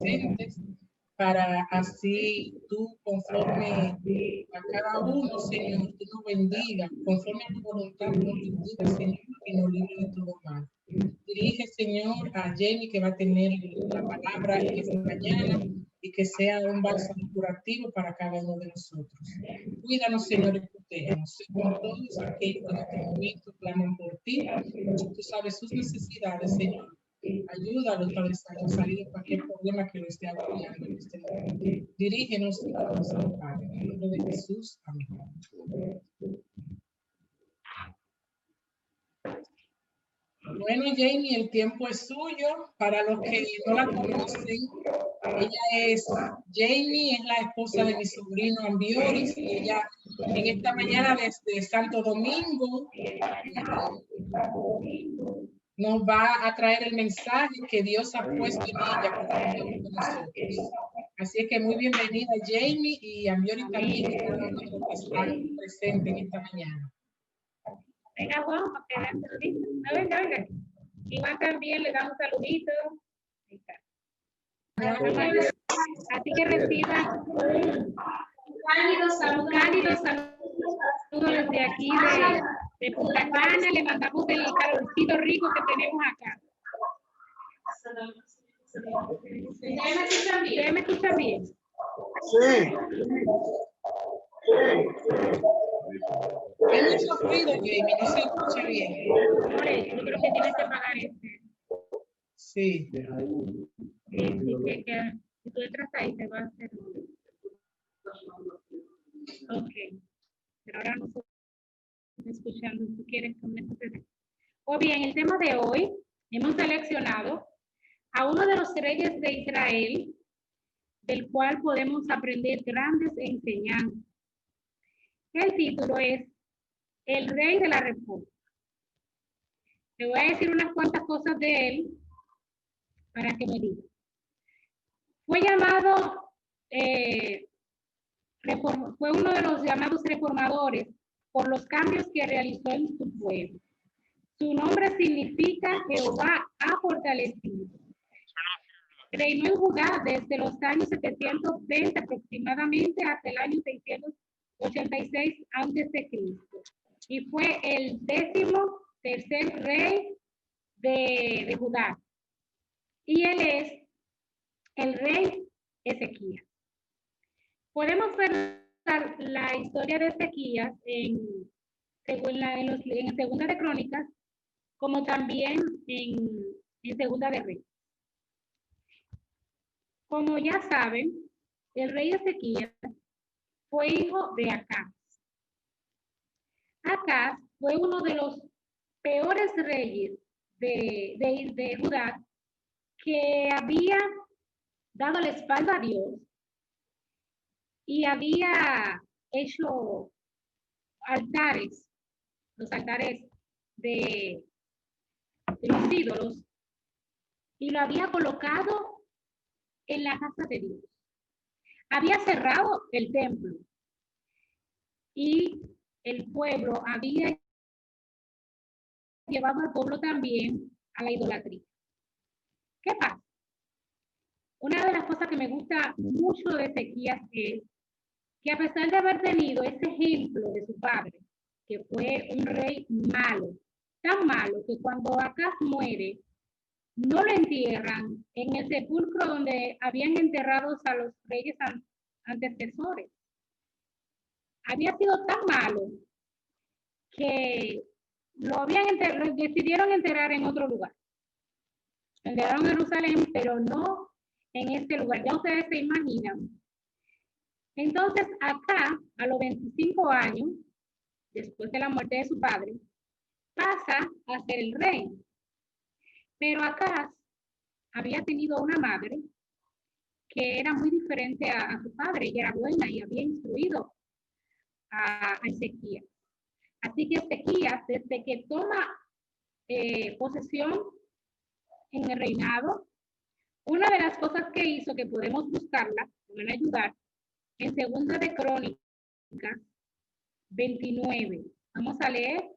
presentes, para así tú, conforme a cada uno, Señor, tú nos bendiga, conforme a tu voluntad, nos bendiga, Señor, y nos libre de todo mal. Dirige, Señor, a Jenny, que va a tener la palabra esta mañana, y que sea un bálsamo curativo para cada uno de nosotros. Cuídanos, Señor, y protégenos. Sé con todos aquellos que en este momento claman por ti. Tú sabes sus necesidades, Señor. Ayúdalos para salir de cualquier problema que lo esté agobiando en este momento. Dirígenos y danos el Padre. En el nombre de Jesús. Amén. Bueno, Jamie, el tiempo es suyo. Para los que no la conocen, ella es Jamie, es la esposa de mi sobrino Ambioris. Ella en esta mañana desde Santo Domingo nos va a traer el mensaje que Dios ha puesto en ella para cada uno de nosotros. Así es que muy bienvenida Jamie, y Ambioris también, que están presentes en esta mañana. Venga, Juan, para que vean saludito. Venga. Iván también le da un saludito. Así que reciban cálidos saludos desde aquí de Punta Cana. Le mandamos el calorcito rico que tenemos acá. ¿Ustedes me escuchan bien? Sí. Hay mucho ruido, Jamie, no se escucha bien. Yo creo que tienes que pagar este. Sí. Si tú entras ahí, te va a hacer. Ok. Pero ahora no estoy escuchando. Si quieres, coméntate. O bien, el tema de hoy, hemos seleccionado a uno de los reyes de Israel, del cual podemos aprender grandes enseñanzas. El título es El Rey de la República. Te voy a decir unas cuantas cosas de él para que me digas. Fue llamado, fue uno de los llamados reformadores por los cambios que realizó en su pueblo. Su nombre significa Jehová ha fortalecido. Reinó en Judá desde los años 720 aproximadamente hasta el año 686 a.C. y fue el 13º rey de Judá. Y él es el rey Ezequías. Podemos ver la historia de Ezequías en Segunda de Crónicas, como también en Segunda de Reyes. Como ya saben, el rey Ezequías fue hijo de Acaz. Acaz fue uno de los peores reyes de Judá, que había dado la espalda a Dios y había hecho altares, los altares de los ídolos, y lo había colocado en la casa de Dios. Había cerrado el templo y el pueblo había llevado al pueblo también a la idolatría. ¿Qué pasa? Una de las cosas que me gusta mucho de Ezequías es que, a pesar de haber tenido ese ejemplo de su padre, que fue un rey malo, tan malo que cuando Acaz muere, no lo entierran en el sepulcro donde habían enterrados a los reyes antecesores. Había sido tan malo que lo decidieron enterrar en otro lugar. Lo enterraron en Jerusalén, pero no en este lugar. Ya ustedes se imaginan. Entonces, acá, a los 25 años, después de la muerte de su padre, pasa a ser el rey. Pero acá había tenido una madre que era muy diferente a su padre. Ella era buena y había instruido a Ezequías. Así que Ezequías, desde que toma posesión en el reinado, una de las cosas que hizo, que podemos buscarla, me van a ayudar, en Segunda de Crónicas 29. Vamos a leer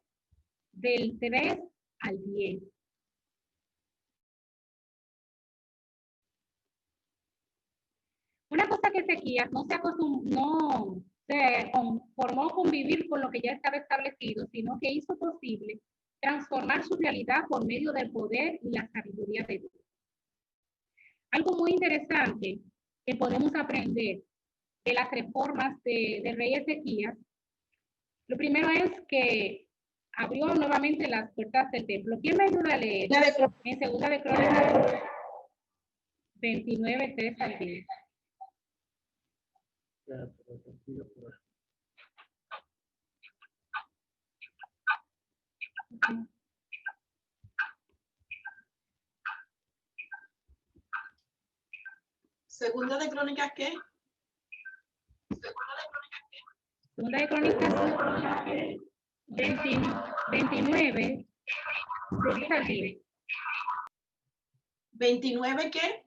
del 3 al 10. Una cosa que Ezequías no se conformó con vivir con lo que ya estaba establecido, sino que hizo posible transformar su realidad por medio del poder y la sabiduría de Dios. Algo muy interesante que podemos aprender de las reformas del rey Ezequías, lo primero es que abrió nuevamente las puertas del templo. ¿Quién me ayuda a leer? En Segunda de Crónicas 29, 3 al 10. Segunda de Crónicas, ¿qué? Segunda de Crónicas 29, 3 al 10. ¿29 qué?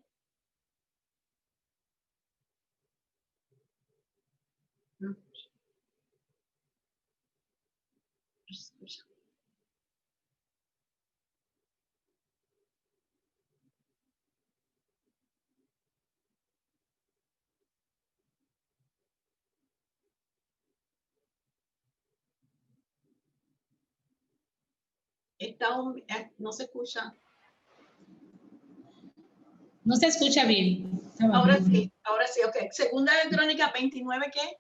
No se escucha. No se escucha bien. Ahora sí, ok. Segunda de Crónicas 29, ¿qué?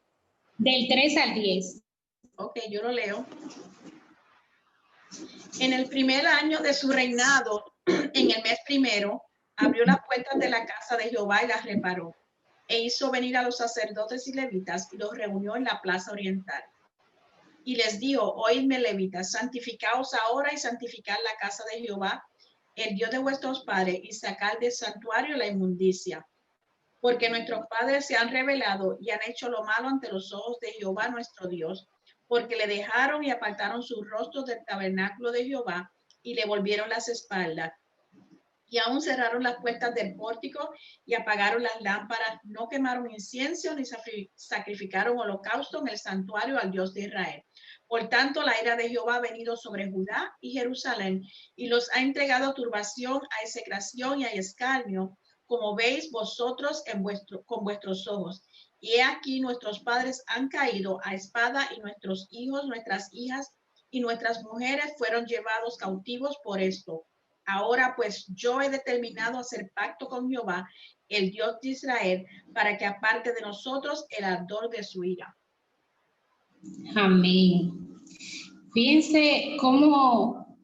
Del 3 al 10. Ok, yo lo leo. En el primer año de su reinado, en el mes primero, abrió las puertas de la casa de Jehová y las reparó, e hizo venir a los sacerdotes y levitas y los reunió en la plaza oriental. Y les dijo: oídme, levitas, santificaos ahora y santificad la casa de Jehová, el Dios de vuestros padres, y sacad del santuario la inmundicia. Porque nuestros padres se han rebelado y han hecho lo malo ante los ojos de Jehová nuestro Dios, porque le dejaron y apartaron sus rostros del tabernáculo de Jehová y le volvieron las espaldas. Y aún cerraron las puertas del pórtico y apagaron las lámparas, no quemaron incienso ni sacrificaron holocausto en el santuario al Dios de Israel. Por tanto, la ira de Jehová ha venido sobre Judá y Jerusalén y los ha entregado a turbación, a execración y a escarnio, como veis vosotros con vuestros ojos. Y he aquí nuestros padres han caído a espada y nuestros hijos, nuestras hijas y nuestras mujeres fueron llevados cautivos por esto. Ahora pues yo he determinado hacer pacto con Jehová, el Dios de Israel, para que aparte de nosotros el ardor de su ira. Amén. Fíjense cómo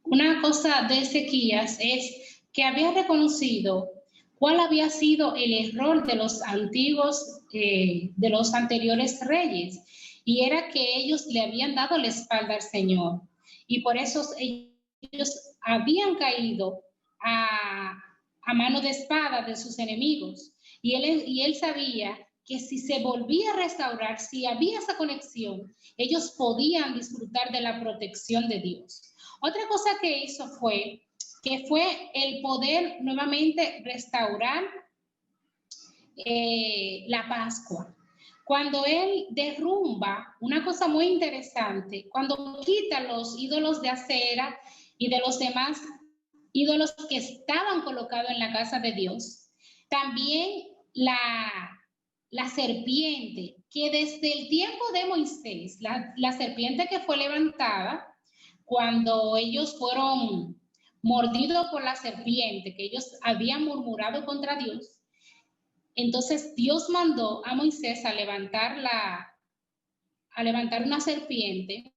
una cosa de Ezequías es que había reconocido cuál había sido el error de los antiguos, de los anteriores reyes, y era que ellos le habían dado la espalda al Señor, y por eso ellos habían caído a mano de espada de sus enemigos, y él sabía que si se volvía a restaurar, si había esa conexión, ellos podían disfrutar de la protección de Dios. Otra cosa que hizo fue el poder nuevamente restaurar la Pascua. Cuando él derrumba, una cosa muy interesante, cuando quita los ídolos de acera y de los demás ídolos que estaban colocados en la casa de Dios, también la serpiente, que desde el tiempo de Moisés, la serpiente que fue levantada, cuando ellos fueron mordidos por la serpiente, que ellos habían murmurado contra Dios, entonces Dios mandó a Moisés a levantar una serpiente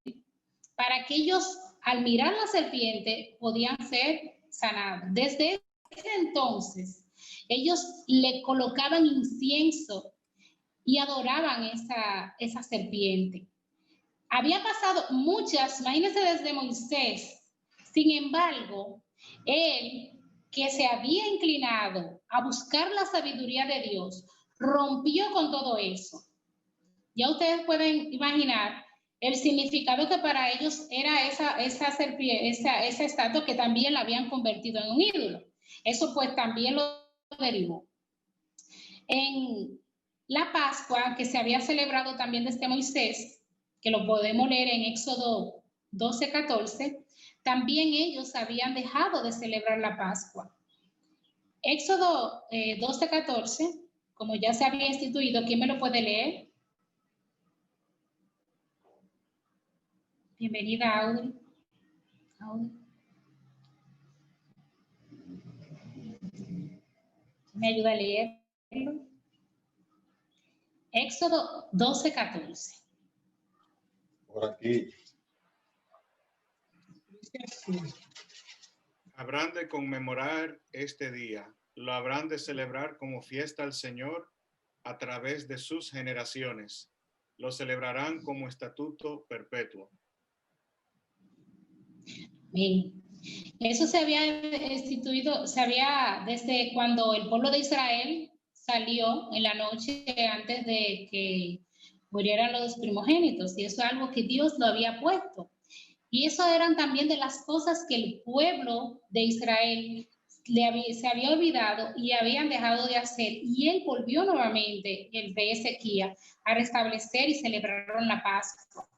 para que ellos, al mirar la serpiente, podían ser sanados. Desde ese entonces, ellos le colocaban incienso y adoraban esa serpiente. Había pasado imagínense desde Moisés. Sin embargo, él, que se había inclinado a buscar la sabiduría de Dios, rompió con todo eso. Ya ustedes pueden imaginar el significado que para ellos era esa serpiente, esa estatua que también la habían convertido en un ídolo. Eso pues también lo derivó. En la Pascua, que se había celebrado también desde Moisés, que lo podemos leer en Éxodo 12:14, también ellos habían dejado de celebrar la Pascua. Éxodo 12:14 como ya se había instituido, ¿quién me lo puede leer? Bienvenida, Audrey. ¿Me ayuda a leerlo? Éxodo 12:14. Por aquí. Habrán de conmemorar este día, lo habrán de celebrar como fiesta al Señor a través de sus generaciones. Lo celebrarán como estatuto perpetuo. Bien. Eso se había instituido, desde cuando el pueblo de Israel salió en la noche antes de que murieran los primogénitos, y eso es algo que Dios lo había puesto. Y eso eran también de las cosas que el pueblo de Israel se había olvidado y habían dejado de hacer, y él volvió nuevamente, el rey Ezequías, a restablecer y celebraron la Pascua.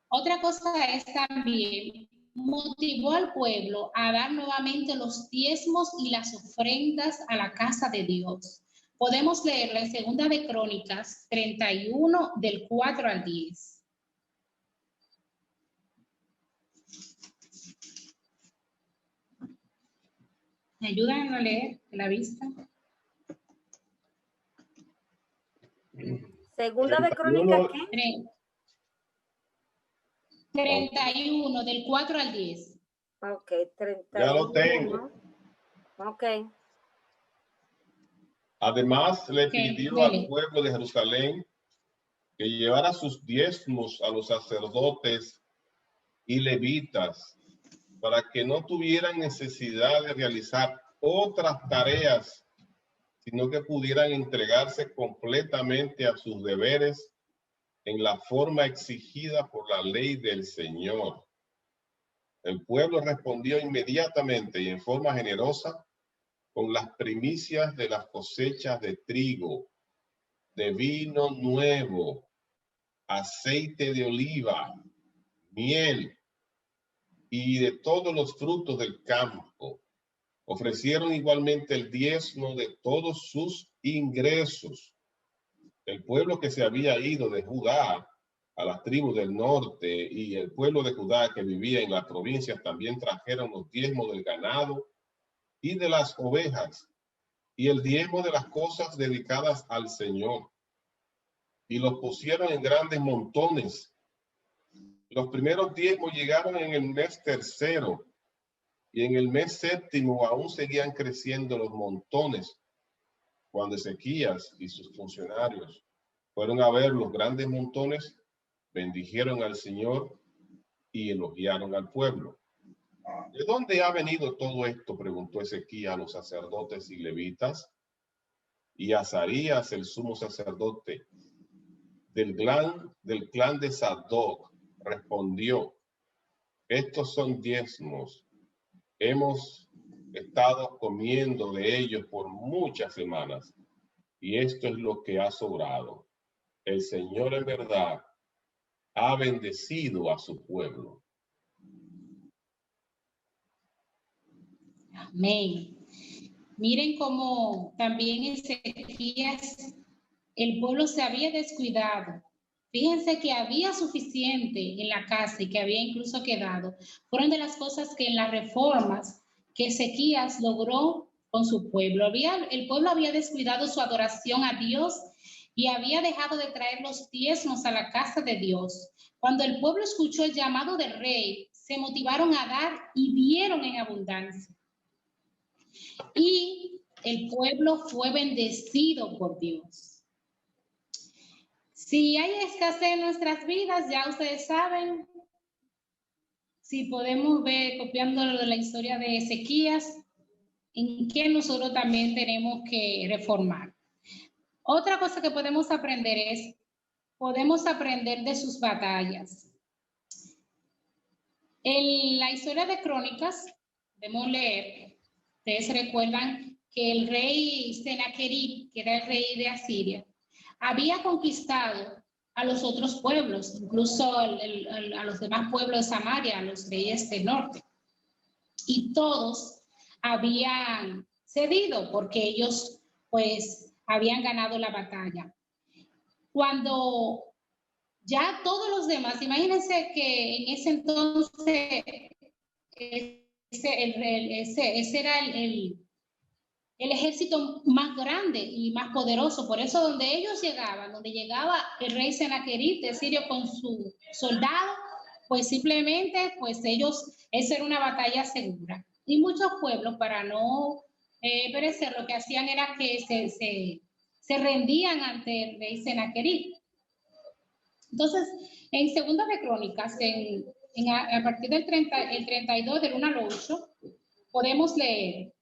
Otra cosa es también, motivó al pueblo a dar nuevamente los diezmos y las ofrendas a la casa de Dios. Podemos leerla en Segunda de Crónicas 31, del 4 al 10. ¿Me ayudan a leer la vista? Segunda de Crónicas, ¿qué? 31, del 4 al 10. Ok, 31. Ya lo tengo. Ok. Además, le Ok, pidió dele. al pueblo de Jerusalén que llevara sus diezmos a los sacerdotes y levitas para que no tuvieran necesidad de realizar otras tareas, sino que pudieran entregarse completamente a sus deberes en la forma exigida por la ley del Señor. El pueblo respondió inmediatamente y en forma generosa con las primicias de las cosechas de trigo, de vino nuevo, aceite de oliva, miel y de todos los frutos del campo. Ofrecieron igualmente el diezmo de todos sus ingresos. El pueblo que se había ido de Judá a las tribus del norte y el pueblo de Judá que vivía en las provincias también trajeron los diezmos del ganado y de las ovejas y el diezmo de las cosas dedicadas al Señor, y los pusieron en grandes montones. Los primeros diezmos llegaron en el mes tercero, y en el mes séptimo aún seguían creciendo los montones. Cuando Ezequías y sus funcionarios fueron a ver los grandes montones, bendijeron al Señor y elogiaron al pueblo. ¿De dónde ha venido todo esto?, preguntó Ezequías a los sacerdotes y levitas. Y Azarías, el sumo sacerdote del clan de Sadoc, respondió: estos son diezmos. Hemos estado comiendo de ellos por muchas semanas, y esto es lo que ha sobrado. El Señor en verdad ha bendecido a su pueblo. Amén. Miren cómo también Ezequías, el pueblo se había descuidado. Fíjense que había suficiente en la casa y que había incluso quedado. Fueron de las cosas que en las reformas que Ezequías logró con su pueblo. El pueblo había descuidado su adoración a Dios y había dejado de traer los diezmos a la casa de Dios. Cuando el pueblo escuchó el llamado del rey, se motivaron a dar y dieron en abundancia. Y el pueblo fue bendecido por Dios. Si hay escasez en nuestras vidas, ya ustedes saben, si podemos ver, copiándolo de la historia de Ezequías, en qué nosotros también tenemos que reformar. Otra cosa que podemos aprender de sus batallas. En la historia de Crónicas, podemos leer, ustedes recuerdan que el rey Senaquerib, que era el rey de Asiria, había conquistado a los otros pueblos, incluso a los demás pueblos de Samaria, a los reyes del norte. Y todos habían cedido porque ellos pues habían ganado la batalla. Cuando ya todos los demás, imagínense que en ese entonces ese era el ejército más grande y más poderoso. Por eso donde ellos llegaban, donde llegaba el rey Senaquerib de Sirio con su soldado, pues simplemente, pues esa era una batalla segura. Y muchos pueblos, para no perecer, lo que hacían era que se rendían ante el rey Senaquerib. Entonces, en Segunda de Crónicas, a partir del 32, del 1 al 8, podemos leer.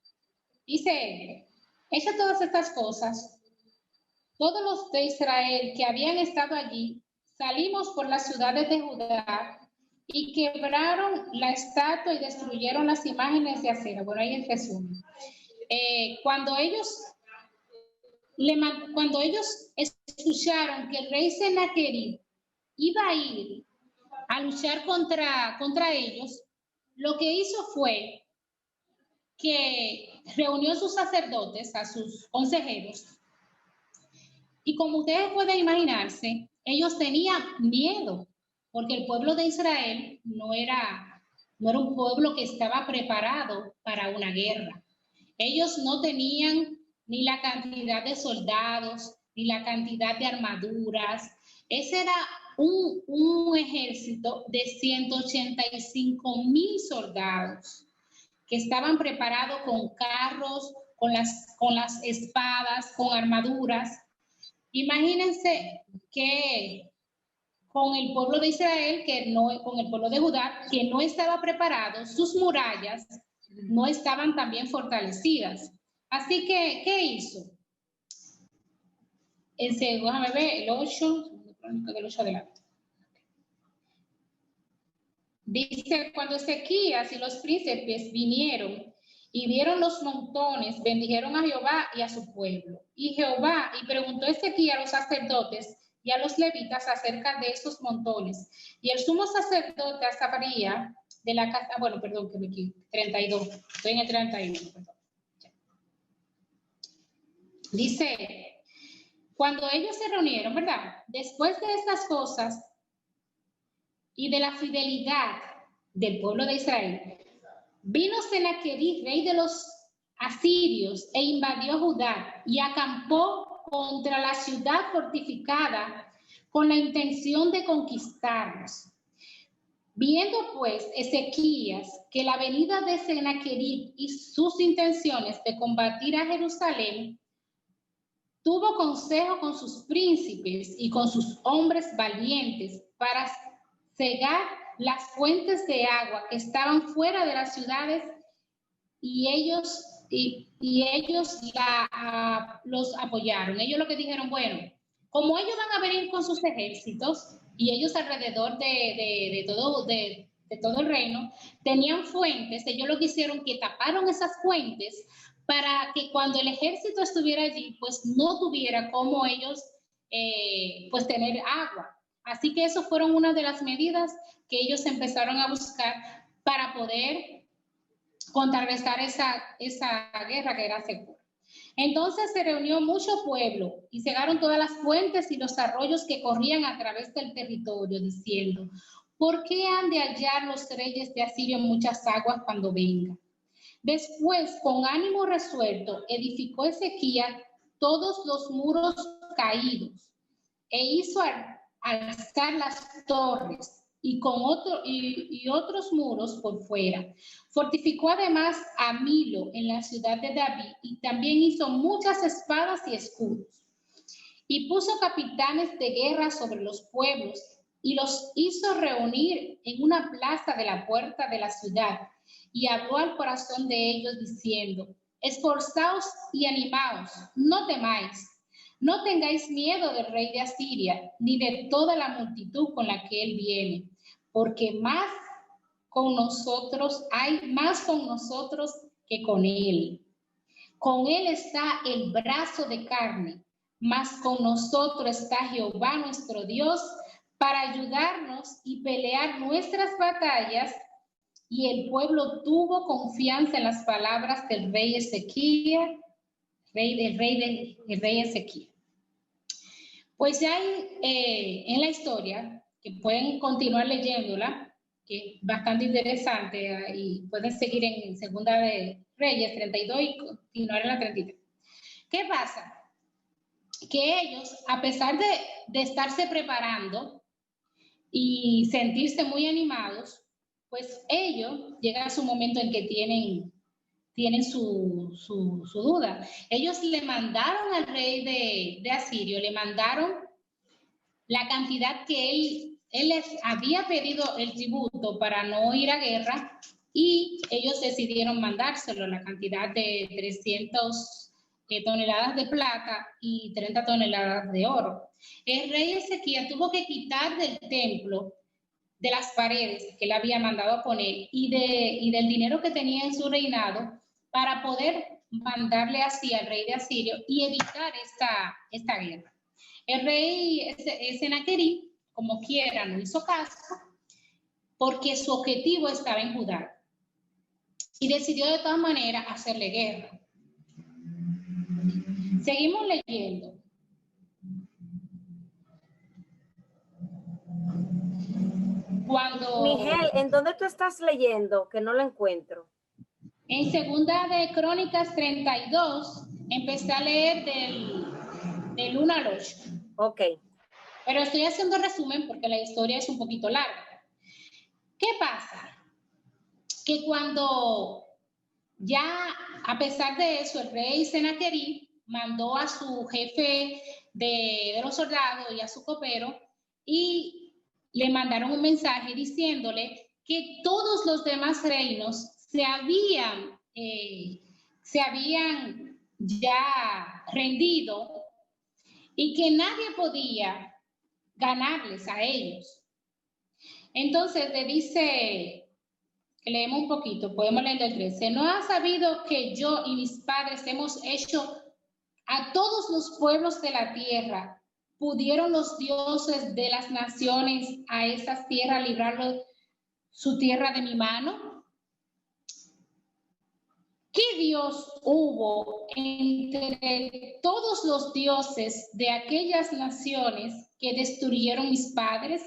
Dice, hecha todas estas cosas, todos los de Israel que habían estado allí, salimos por las ciudades de Judá y quebraron la estatua y destruyeron las imágenes de acera. Bueno, ahí en resumen. Cuando ellos escucharon que el rey Senaquerib iba a ir a luchar contra ellos, lo que hizo fue que reunió a sus sacerdotes, a sus consejeros, y como ustedes pueden imaginarse, ellos tenían miedo, porque el pueblo de Israel no era un pueblo que estaba preparado para una guerra. Ellos no tenían ni la cantidad de soldados, ni la cantidad de armaduras. Ese era un ejército de 185,000 soldados que estaban preparados con carros, con las espadas, con armaduras. Imagínense que con el pueblo de Israel, con el pueblo de Judá, que no estaba preparado, sus murallas no estaban tan bien fortalecidas. Así que, ¿qué hizo? Déjame ver, el 8, del 8 adelante. Dice, cuando Ezequías y los príncipes vinieron y vieron los montones, bendijeron a Jehová y a su pueblo. Y preguntó Ezequías a los sacerdotes y a los levitas acerca de esos montones. Y el sumo sacerdote Azarías de la casa, 32, estoy en el 31, perdón. Dice, cuando ellos se reunieron, ¿verdad? Después de estas cosas y de la fidelidad del pueblo de Israel, vino Senaquerib, rey de los asirios, e invadió Judá y acampó contra la ciudad fortificada con la intención de conquistarlos. Viendo pues Ezequías que la venida de Senaquerib y sus intenciones de combatir a Jerusalén, tuvo consejo con sus príncipes y con sus hombres valientes para cegar las fuentes de agua que estaban fuera de las ciudades, y ellos los apoyaron. Ellos lo que dijeron, bueno, como ellos van a venir con sus ejércitos y ellos alrededor de todo el reino tenían fuentes, ellos lo que hicieron que taparon esas fuentes para que cuando el ejército estuviera allí, pues no tuviera como ellos pues tener agua. Así que eso fueron una de las medidas que ellos empezaron a buscar para poder contrarrestar esa guerra que era segura. Entonces se reunió mucho pueblo y cegaron todas las fuentes y los arroyos que corrían a través del territorio, diciendo, ¿por qué han de hallar los reyes de Asiria muchas aguas cuando vengan? Después, con ánimo resuelto, edificó Ezequías todos los muros caídos e hizo alzar las torres y otros muros por fuera. Fortificó además a Milo en la ciudad de David y también hizo muchas espadas y escudos. Y puso capitanes de guerra sobre los pueblos y los hizo reunir en una plaza de la puerta de la ciudad, y habló al corazón de ellos diciendo, esforzaos y animaos, no temáis. No tengáis miedo del rey de Asiria, ni de toda la multitud con la que él viene, porque hay más con nosotros que con él. Con él está el brazo de carne, mas con nosotros está Jehová nuestro Dios para ayudarnos y pelear nuestras batallas. Y el pueblo tuvo confianza en las palabras del rey Ezequías el rey Ezequiel. Pues hay en la historia, que pueden continuar leyéndola, que es bastante interesante, y pueden seguir en Segunda de Reyes 32 y continuar en la 33. ¿Qué pasa? Que ellos, a pesar de estarse preparando y sentirse muy animados, pues ellos llega su momento en que tienen su duda. Ellos le mandaron al rey de Asirio, le mandaron la cantidad que él les había pedido el tributo para no ir a guerra, y ellos decidieron mandárselo, la cantidad de 300 toneladas de plata y 30 toneladas de oro. El rey Ezequiel tuvo que quitar del templo, de las paredes que él había mandado a poner y del dinero que tenía en su reinado, para poder mandarle así al rey de Asirio y evitar esta guerra. El rey Senaquerib, como quiera, no hizo caso, porque su objetivo estaba en Judá, y decidió de todas maneras hacerle guerra. Seguimos leyendo. Miguel, ¿en dónde tú estás leyendo? Que no lo encuentro. En Segunda de Crónicas 32, empecé a leer del 1 al 8. Ok. Pero estoy haciendo resumen porque la historia es un poquito larga. ¿Qué pasa? Que cuando ya, a pesar de eso, el rey Senaquerib mandó a su jefe de los soldados y a su copero, y le mandaron un mensaje diciéndole que todos los demás reinos se habían ya rendido y que nadie podía ganarles a ellos. Entonces le dice, leemos un poquito, podemos leer el 13. ¿No has sabido que yo y mis padres hemos hecho a todos los pueblos de la tierra? ¿Pudieron los dioses de las naciones a esas tierras librarlos su tierra de mi mano? ¿Qué Dios hubo entre todos los dioses de aquellas naciones que destruyeron mis padres?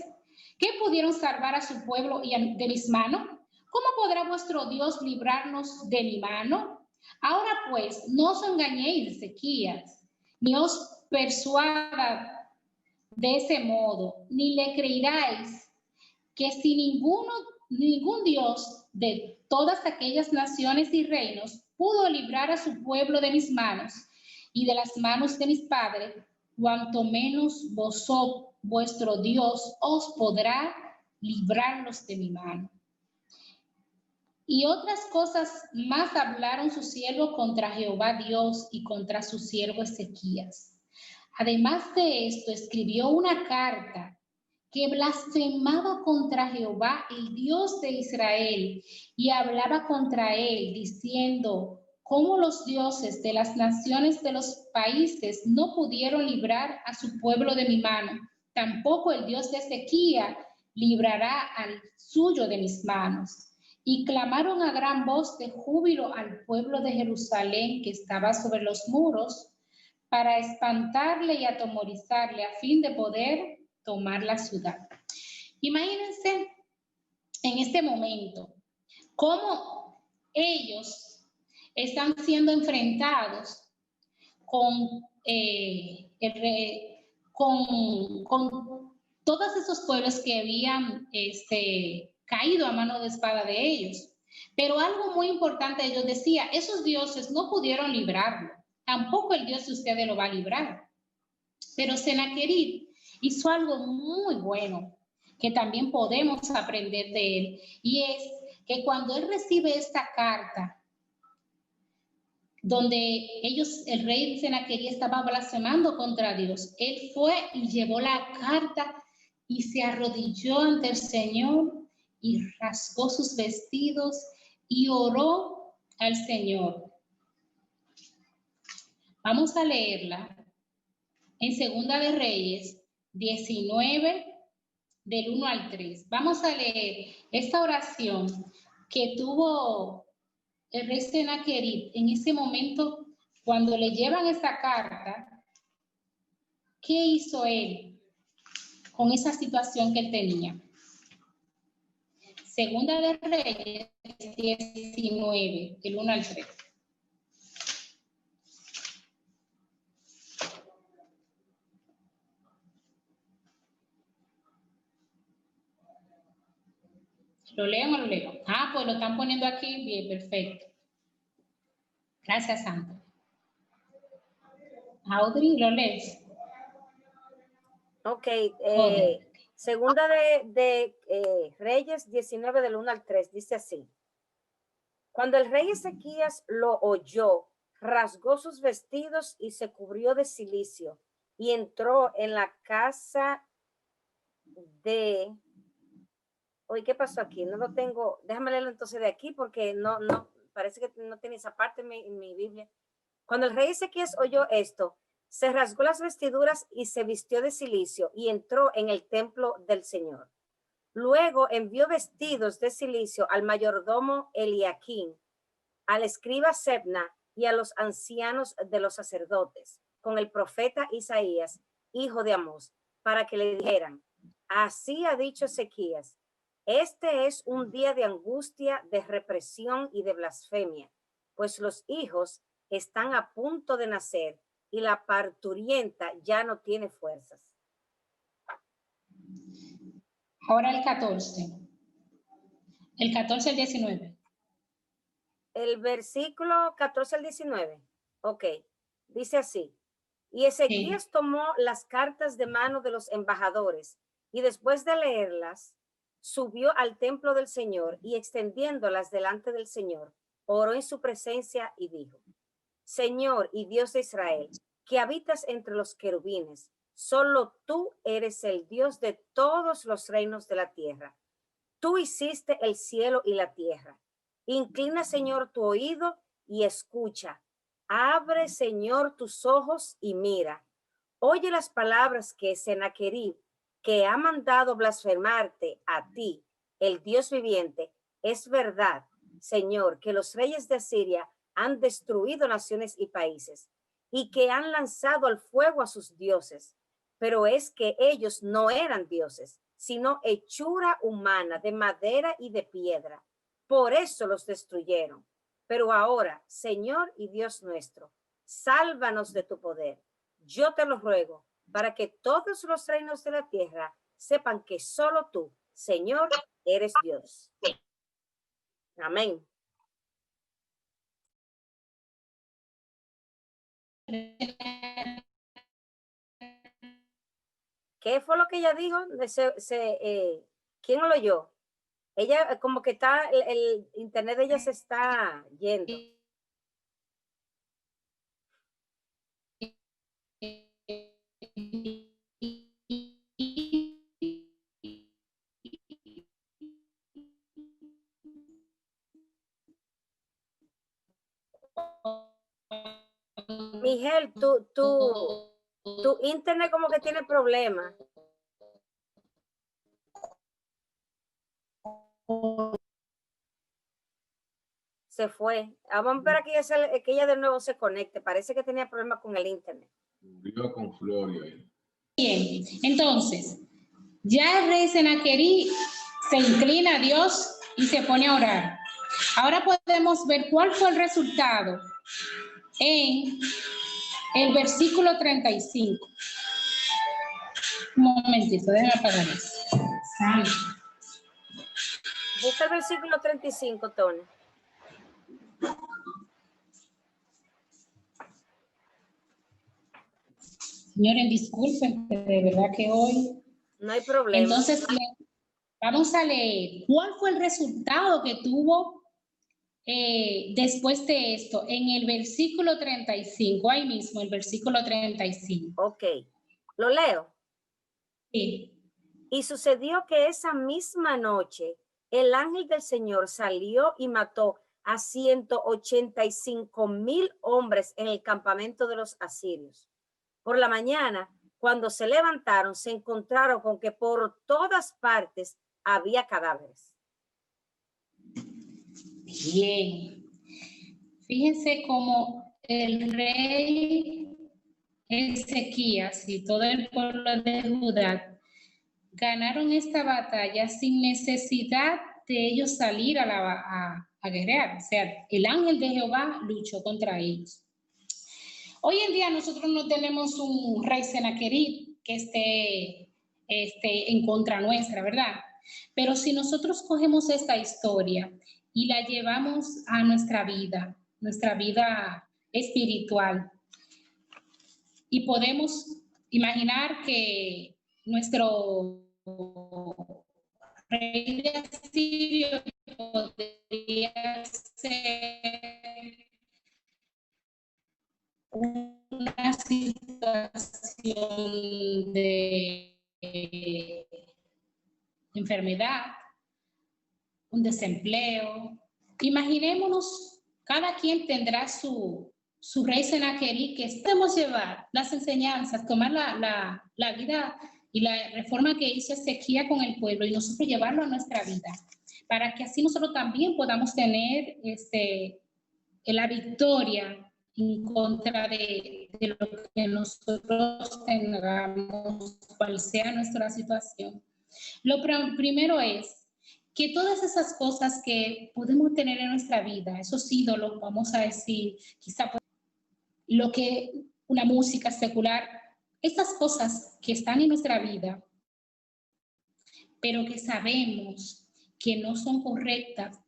¿Qué pudieron salvar a su pueblo y de mis manos? ¿Cómo podrá vuestro Dios librarnos de mi mano? Ahora pues, no os engañéis, Ezequías, ni os persuada de ese modo, ni le creeráis que si ningún Dios de todas aquellas naciones y reinos pudo librar a su pueblo de mis manos y de las manos de mis padres, cuanto menos vuestro Dios os podrá librarlos de mi mano. Y otras cosas más hablaron su siervo contra Jehová Dios y contra su siervo Ezequías. Además de esto, escribió una carta que blasfemaba contra Jehová, el Dios de Israel, y hablaba contra él, diciendo: ¿cómo los dioses de las naciones de los países no pudieron librar a su pueblo de mi mano? Tampoco el Dios de Ezequías librará al suyo de mis manos. Y clamaron a gran voz de júbilo al pueblo de Jerusalén que estaba sobre los muros, para espantarle y atemorizarle a fin de poder tomar la ciudad. Imagínense en este momento cómo ellos están siendo enfrentados con todos esos pueblos que habían caído a mano de espada de ellos. Pero algo muy importante, ellos decían, esos dioses no pudieron librarlo, tampoco el Dios de ustedes lo va a librar. Pero Senaquerib hizo algo muy bueno, que también podemos aprender de él, y es que cuando él recibe esta carta, donde el rey Senaquerib estaba blasfemando contra Dios, él fue y llevó la carta y se arrodilló ante el Señor y rasgó sus vestidos y oró al Señor. Vamos a leerla en Segunda de Reyes 19, del 1 al 3. Vamos a leer esta oración que tuvo el rey Senaquerib en ese momento cuando le llevan esta carta, ¿qué hizo él con esa situación que él tenía? Segunda de Reyes 19, del 1 al 3. ¿Lo leo o no lo leo? Ah, pues lo están poniendo aquí. Bien, perfecto. Gracias, Santa. Audrey, ¿lo lees? Ok, Audrey. segunda de Reyes 19 del 1 al 3, dice así. Cuando el rey Ezequías lo oyó, rasgó sus vestidos y se cubrió de cilicio y entró en la casa de... Oye, ¿qué pasó aquí? No lo tengo. Déjame leerlo entonces de aquí porque no, parece que no tiene esa parte en mi Biblia. Cuando el rey Ezequías oyó esto, se rasgó las vestiduras y se vistió de cilicio y entró en el templo del Señor. Luego envió vestidos de cilicio al mayordomo Eliaquín, al escriba Sebna y a los ancianos de los sacerdotes, con el profeta Isaías, hijo de Amós, para que le dijeran: así ha dicho Ezequías, este es un día de angustia, de represión y de blasfemia, pues los hijos están a punto de nacer y la parturienta ya no tiene fuerzas. Ahora el 14. El 14 al 19. El versículo 14 al 19. Ok, dice así. Y Ezequías tomó las cartas de mano de los embajadores y después de leerlas, subió al templo del Señor y extendiéndolas delante del Señor, oró en su presencia y dijo: Señor y Dios de Israel, que habitas entre los querubines, solo tú eres el Dios de todos los reinos de la tierra. Tú hiciste el cielo y la tierra. Inclina, Señor, tu oído y escucha. Abre, Señor, tus ojos y mira. Oye las palabras que Sennacherib, que ha mandado blasfemarte a ti, el Dios viviente. Es verdad, Señor, que los reyes de Asiria han destruido naciones y países y que han lanzado al fuego a sus dioses. Pero es que ellos no eran dioses, sino hechura humana de madera y de piedra. Por eso los destruyeron. Pero ahora, Señor y Dios nuestro, sálvanos de tu poder. Yo te lo ruego, para que todos los reinos de la tierra sepan que solo tú, Señor, eres Dios. Amén. ¿Qué fue lo que ella dijo? ¿Quién lo oyó? Ella como que está, el internet de ella se está yendo. Miguel, tu internet como que tiene problemas. Se fue. Vamos a esperar que ella de nuevo se conecte. Parece que tenía problemas con el internet. Viva con Floria. Bien, entonces, ya el rey Sennacherib se inclina a Dios y se pone a orar. Ahora podemos ver cuál fue el resultado en el versículo 35. Un momentito, déjame apagar eso. Busca el versículo 35, Tony. Señores, disculpen, de verdad que hoy... No hay problema. Entonces, vamos a leer cuál fue el resultado que tuvo después de esto en el versículo 35, ahí mismo, el versículo 35. Ok, ¿lo leo? Sí. Y sucedió que esa misma noche el ángel del Señor salió y mató a 185,000 hombres en el campamento de los asirios. Por la mañana, cuando se levantaron, se encontraron con que por todas partes había cadáveres. Bien. Fíjense cómo el rey Ezequías y todo el pueblo de Judá ganaron esta batalla sin necesidad de ellos salir a guerrear. O sea, el ángel de Jehová luchó contra ellos. Hoy en día nosotros no tenemos un rey Sennacherib que esté en contra nuestra, ¿verdad? Pero si nosotros cogemos esta historia y la llevamos a nuestra vida espiritual, y podemos imaginar que nuestro rey de Asirio podría ser una situación de enfermedad, un desempleo. Imaginémonos, cada quien tendrá su rey Sennacherib, que podemos llevar las enseñanzas, tomar la vida y la reforma que hizo Ezequías con el pueblo y nosotros llevarlo a nuestra vida, para que así nosotros también podamos tener la victoria en contra de lo que nosotros tengamos, cual sea nuestra situación. Lo primero es que todas esas cosas que podemos tener en nuestra vida, esos ídolos, vamos a decir, quizá lo que una música secular, esas cosas que están en nuestra vida, pero que sabemos que no son correctas,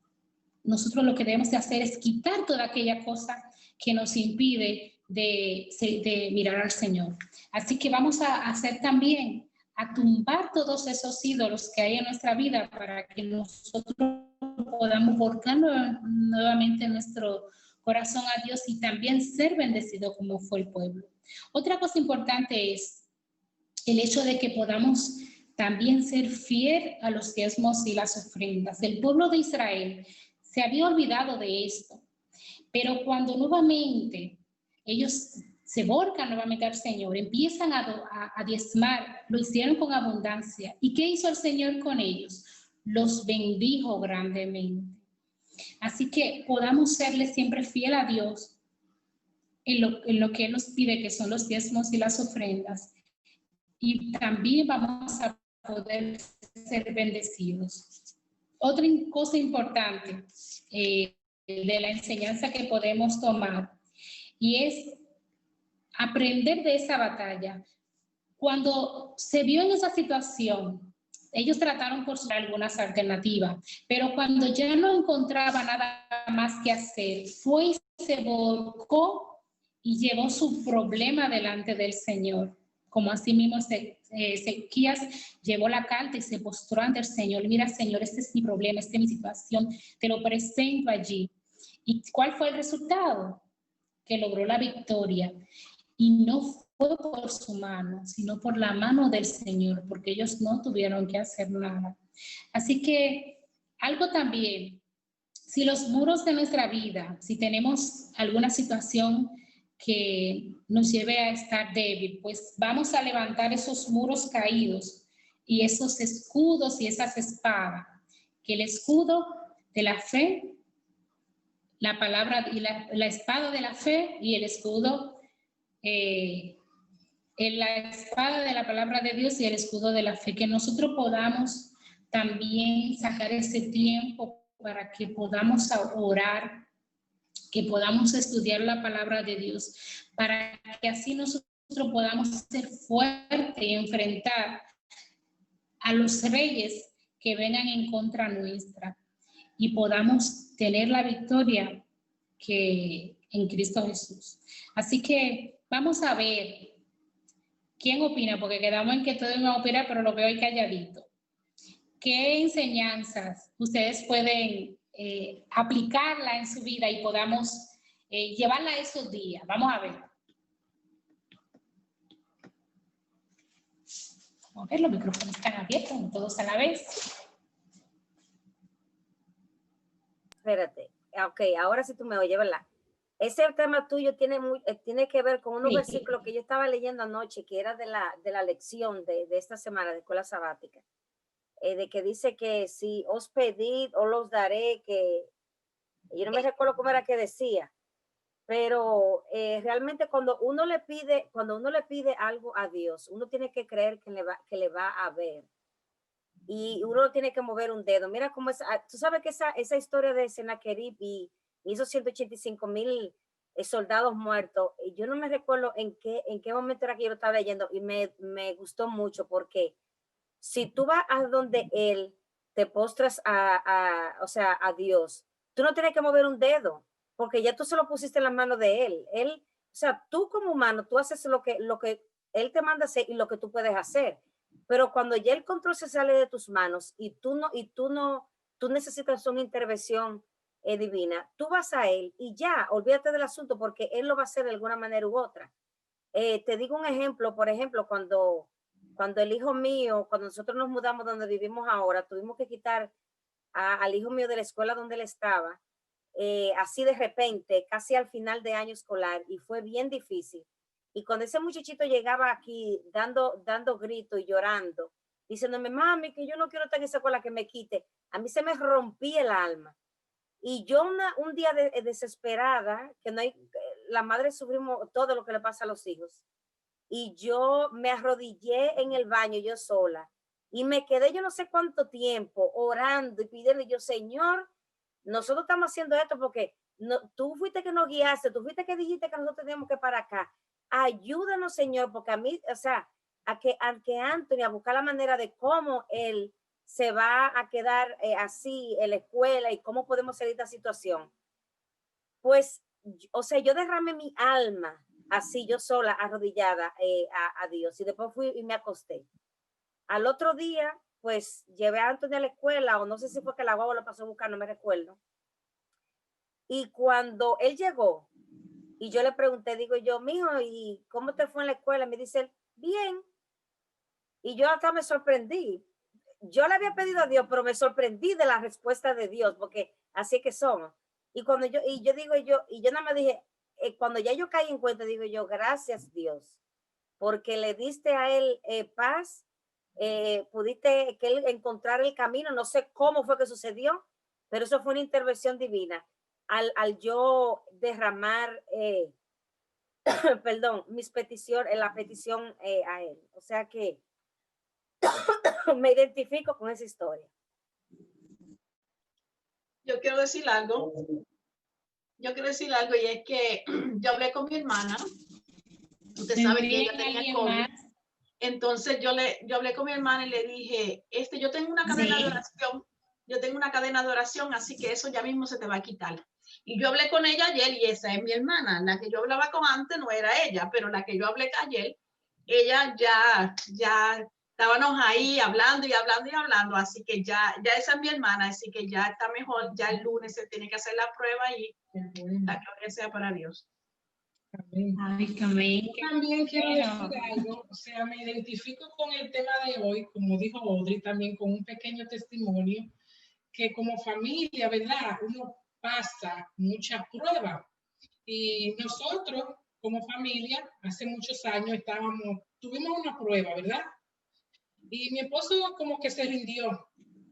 nosotros lo que debemos de hacer es quitar toda aquella cosa que nos impide de mirar al Señor. Así que vamos a hacer también, a tumbar todos esos ídolos que hay en nuestra vida para que nosotros podamos volcar nuevamente nuestro corazón a Dios y también ser bendecido como fue el pueblo. Otra cosa importante es el hecho de que podamos también ser fiel a los diezmos y las ofrendas. El pueblo de Israel se había olvidado de esto, pero cuando nuevamente ellos se volcan nuevamente al Señor, empiezan a diezmar, lo hicieron con abundancia. ¿Y qué hizo el Señor con ellos? Los bendijo grandemente. Así que podamos serle siempre fiel a Dios en lo que Él nos pide, que son los diezmos y las ofrendas. Y también vamos a poder ser bendecidos. Otra cosa importante de la enseñanza que podemos tomar y es aprender de esa batalla. Cuando se vio en esa situación, ellos trataron por algunas alternativas, pero cuando ya no encontraba nada más que hacer, fue y se volcó y llevó su problema delante del Señor. Como así mismo Ezequías llevó la carta y se postró ante el Señor. Mira, Señor, este es mi problema, esta es mi situación, te lo presento allí. ¿Y cuál fue el resultado? Que logró la victoria. Y no fue por su mano, sino por la mano del Señor, porque ellos no tuvieron que hacer nada. Así que algo también, si los muros de nuestra vida, si tenemos alguna situación que nos lleve a estar débil, pues vamos a levantar esos muros caídos y esos escudos y esas espadas, que el escudo de la fe, la palabra y la espada de la fe y el escudo, la espada de la palabra de Dios y el escudo de la fe, que nosotros podamos también sacar ese tiempo para que podamos orar, que podamos estudiar la palabra de Dios, para que así nosotros podamos ser fuertes y enfrentar a los reyes que vengan en contra nuestra y podamos tener la victoria que en Cristo Jesús. Así que vamos a ver quién opina, porque quedamos en que todos van a opinar, pero lo veo ahí calladito. ¿Qué enseñanzas ustedes pueden aplicarla en su vida y podamos llevarla a esos días? Vamos a ver. Vamos a ver, los micrófonos están abiertos, no todos a la vez. Espérate. Ok, ahora sí tú me oyes, ¿verdad? Ese tema tuyo tiene que ver con unos versículos que yo estaba leyendo anoche, que era de la lección de esta semana de escuela sabática, de que dice que si os pedid, os los daré, que yo no me recuerdo cómo era que decía, pero realmente cuando uno le pide algo a Dios, uno tiene que creer que le va a ver. Y uno tiene que mover un dedo. Mira cómo es, tú sabes que esa historia de Sennacherib y esos 185,000 soldados muertos, yo no me recuerdo en qué momento era que yo lo estaba leyendo y me gustó mucho porque si tú vas a donde él, te postras o sea, a Dios, tú no tienes que mover un dedo porque ya tú se lo pusiste en las manos de él. Él, o sea, tú como humano, tú haces lo que él te manda hacer y lo que tú puedes hacer. Pero cuando ya el control se sale de tus manos y tú necesitas una intervención divina, tú vas a él y ya, olvídate del asunto porque él lo va a hacer de alguna manera u otra. Te digo un ejemplo, por ejemplo, cuando el hijo mío, cuando nosotros nos mudamos donde vivimos ahora, tuvimos que quitar al hijo mío de la escuela donde él estaba, así de repente, casi al final de año escolar, y fue bien difícil. Y cuando ese muchachito llegaba aquí dando gritos y llorando, diciéndome, mami, que yo no quiero estar en esa escuela, que me quite, a mí se me rompía el alma. Y yo un día desesperada, que no hay, la madre sufrimos todo lo que le pasa a los hijos, y yo me arrodillé en el baño yo sola, y me quedé yo no sé cuánto tiempo orando y pidiendo, yo, Señor, nosotros estamos haciendo esto porque tú fuiste que nos guiaste, tú fuiste que dijiste que nosotros teníamos que para acá. Ayúdanos, Señor, porque a mí, o sea, a que Anthony, a buscar la manera de cómo él se va a quedar así en la escuela y cómo podemos salir de esta situación. Pues, o sea, yo derramé mi alma así, yo sola, arrodillada a Dios, y después fui y me acosté. Al otro día, pues, llevé a Anthony a la escuela, o no sé si fue que la guagua lo pasó a buscar, no me recuerdo. Y cuando él llegó, y yo le pregunté, digo yo, mijo, ¿y cómo te fue en la escuela? Me dice él, bien. Y yo hasta me sorprendí. Yo le había pedido a Dios, pero me sorprendí de la respuesta de Dios, porque así que son. Y cuando yo nada más dije, cuando ya yo caí en cuenta, digo yo, gracias Dios, porque le diste a él paz, pudiste que él encontrar el camino, no sé cómo fue que sucedió, pero eso fue una intervención divina. Al yo derramar, perdón, la petición a él. O sea que me identifico con esa historia. Yo quiero decir algo. Y es que yo hablé con mi hermana. Usted sabe que ella tenía COVID. Entonces yo hablé con mi hermana y le dije, yo tengo una cadena de oración. Yo tengo una cadena de oración, así que eso ya mismo se te va a quitar. Y yo hablé con ella ayer y esa es mi hermana. La que yo hablaba con antes no era ella, pero la que yo hablé ayer, ella ya estábamos ahí hablando y hablando, así que ya esa es mi hermana, así que ya está mejor, ya el lunes se tiene que hacer la prueba y la gloria sea para Dios. Amén. Ay, amén. También quiero decir algo, o sea, me identifico con el tema de hoy, como dijo Audrey, también con un pequeño testimonio, que como familia, ¿verdad? Uno pasa muchas pruebas. Y nosotros, como familia, hace muchos años tuvimos una prueba, ¿verdad? Y mi esposo como que se rindió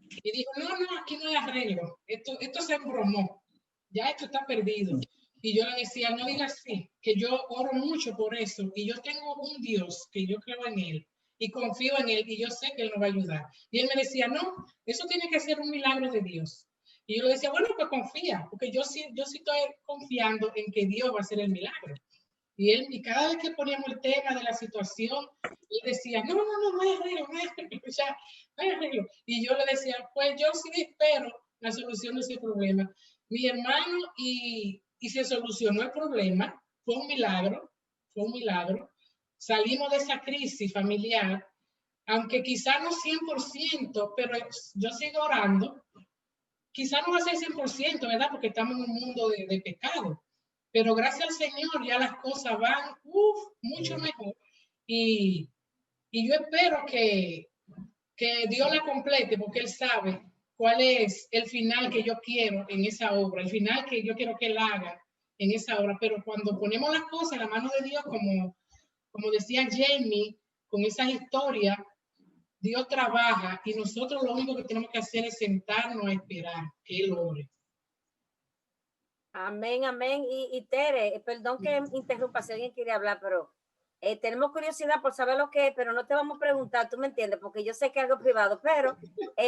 y dijo, no, aquí no hay arreglo, esto se embromó, ya esto está perdido. Y yo le decía, no digas así, que yo oro mucho por eso, y yo tengo un Dios que yo creo en él, y confío en él, y yo sé que él nos va a ayudar. Y él me decía, no, eso tiene que ser un milagro de Dios. Y yo le decía, bueno, pues confía, porque yo sí estoy confiando en que Dios va a hacer el milagro. Y cada vez que poníamos el tema de la situación, él decía, no hay arreglo, no hay arreglo. Y yo le decía, pues yo sí espero la solución de ese problema. Mi hermano, y se solucionó el problema, fue un milagro. Salimos de esa crisis familiar, aunque quizá no 100%, pero yo sigo orando. Quizá no va a ser 100%, ¿verdad? Porque estamos en un mundo de pecado. Pero gracias al Señor ya las cosas van mucho mejor. Y yo espero que Dios la complete, porque Él sabe cuál es el final que yo quiero en esa obra, el final que yo quiero que Él haga en esa obra. Pero cuando ponemos las cosas en la mano de Dios, como decía Jamie, con esas historias, Dios trabaja y nosotros lo único que tenemos que hacer es sentarnos a esperar que Él obre. Amén, amén. Y Tere, perdón que interrumpa si alguien quiere hablar, pero tenemos curiosidad por saber lo que es, pero no te vamos a preguntar, tú me entiendes, porque yo sé que es algo privado, pero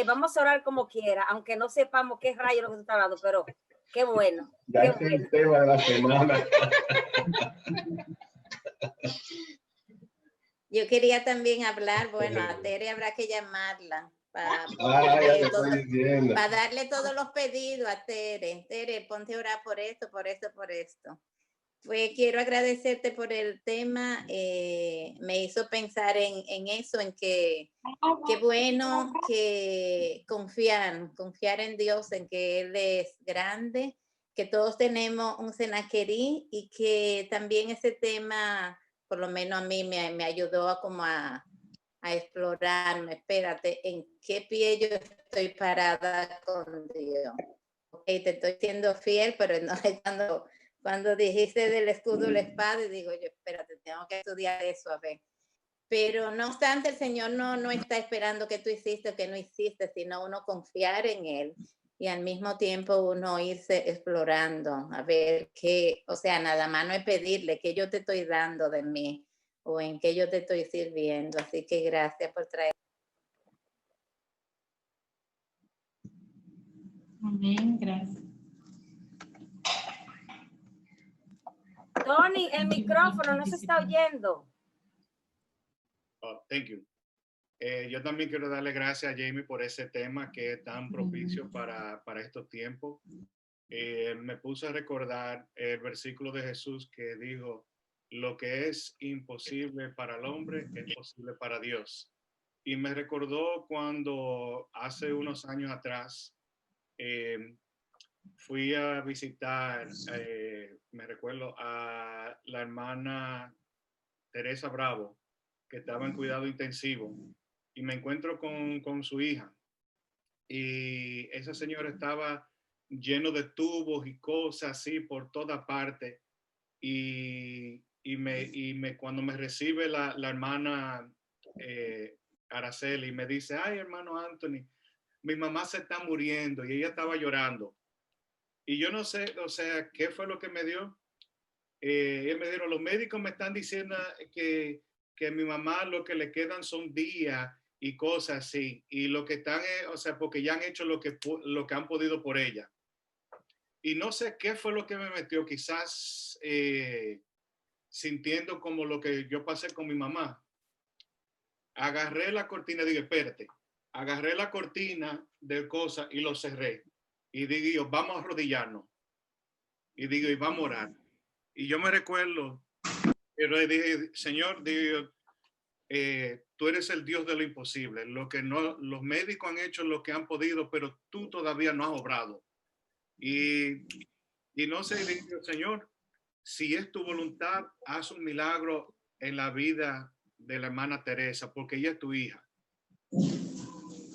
vamos a orar como quiera, aunque no sepamos qué rayo lo que tú estás hablando, pero qué bueno. Ya es el tema de la semana. Yo quería también hablar, bueno, a Tere habrá que llamarla para darle todos los pedidos a Tere. Tere, ponte a orar por esto, por esto, por esto. Pues quiero agradecerte por el tema, me hizo pensar en eso, en que qué bueno que confiar en Dios, en que Él es grande, que todos tenemos un Senaquerí y que también ese tema, por lo menos a mí me ayudó a explorarme, espérate, ¿en qué pie yo estoy parada con Dios? Okay, te estoy siendo fiel, pero no es cuando dijiste del escudo y la espada, y digo yo, espérate, tengo que estudiar eso, a ver. Pero no obstante, el Señor no está esperando que tú hiciste o que no hiciste, sino uno confiar en Él y al mismo tiempo uno irse explorando, a ver qué, o sea, nada más no es pedirle qué yo te estoy dando de mí o en qué yo te estoy sirviendo. Así que gracias por traer. Amén, gracias. Tony, el micrófono no se está oyendo. Oh, thank you. Yo también quiero darle gracias a Jamie por ese tema que es tan propicio para estos tiempos. Me puse a recordar el versículo de Jesús que dijo, lo que es imposible para el hombre es posible para Dios. Y me recordó cuando hace unos años atrás fui a visitar, me recuerdo, a la hermana Teresa Bravo, que estaba en cuidado intensivo, y me encuentro con su hija. Y esa señora estaba lleno de tubos y cosas así por toda parte. Y cuando me recibe la hermana Araceli, me dice, ay, hermano Anthony, mi mamá se está muriendo, y ella estaba llorando. Y yo no sé, o sea, ¿qué fue lo que me dio? Él me dijo, los médicos me están diciendo que a mi mamá lo que le quedan son días y cosas así. Y lo que están, o sea, porque ya han hecho lo que han podido por ella. Y no sé qué fue lo que me metió, quizás sintiendo como lo que yo pasé con mi mamá. Agarré la cortina y dije, espérate, agarré la cortina de cosas y lo cerré. Y digo, vamos a arrodillarnos. Y digo, y vamos a orar. Y yo me recuerdo, pero dije, Señor, digo, tú eres el Dios de lo imposible. Lo que no, los médicos han hecho lo que han podido, pero tú todavía no has obrado. Y no sé, digo, Señor, si es tu voluntad, haz un milagro en la vida de la hermana Teresa, porque ella es tu hija.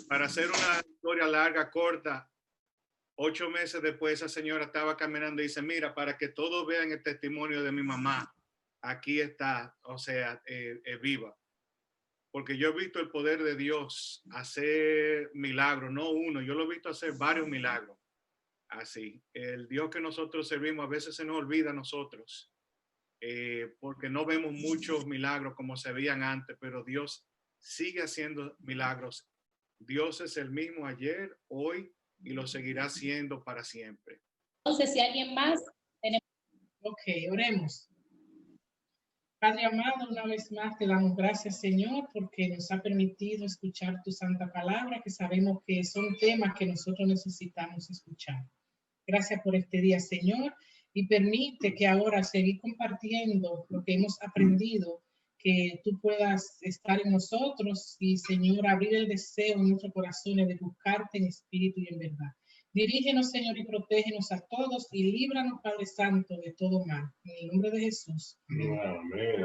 Para hacer una historia larga, corta, 8 meses después esa señora estaba caminando y dice, mira, para que todos vean el testimonio de mi mamá, aquí está, o sea, viva. Porque yo he visto el poder de Dios hacer milagros, no uno, yo lo he visto hacer varios milagros. Así, el Dios que nosotros servimos a veces se nos olvida a nosotros, porque no vemos muchos milagros como se veían antes, pero Dios sigue haciendo milagros. Dios es el mismo ayer, hoy y lo seguirá siendo para siempre. Entonces, si alguien más... Ok, oremos. Padre amado, una vez más te damos gracias, Señor, porque nos ha permitido escuchar tu santa palabra, que sabemos que son temas que nosotros necesitamos escuchar. Gracias por este día, Señor, y permite que ahora seguir compartiendo lo que hemos aprendido, que tú puedas estar en nosotros y, Señor, abrir el deseo en nuestros corazones de buscarte en espíritu y en verdad. Dirígenos, Señor, y protégenos a todos y líbranos, Padre Santo, de todo mal. En el nombre de Jesús. Amén.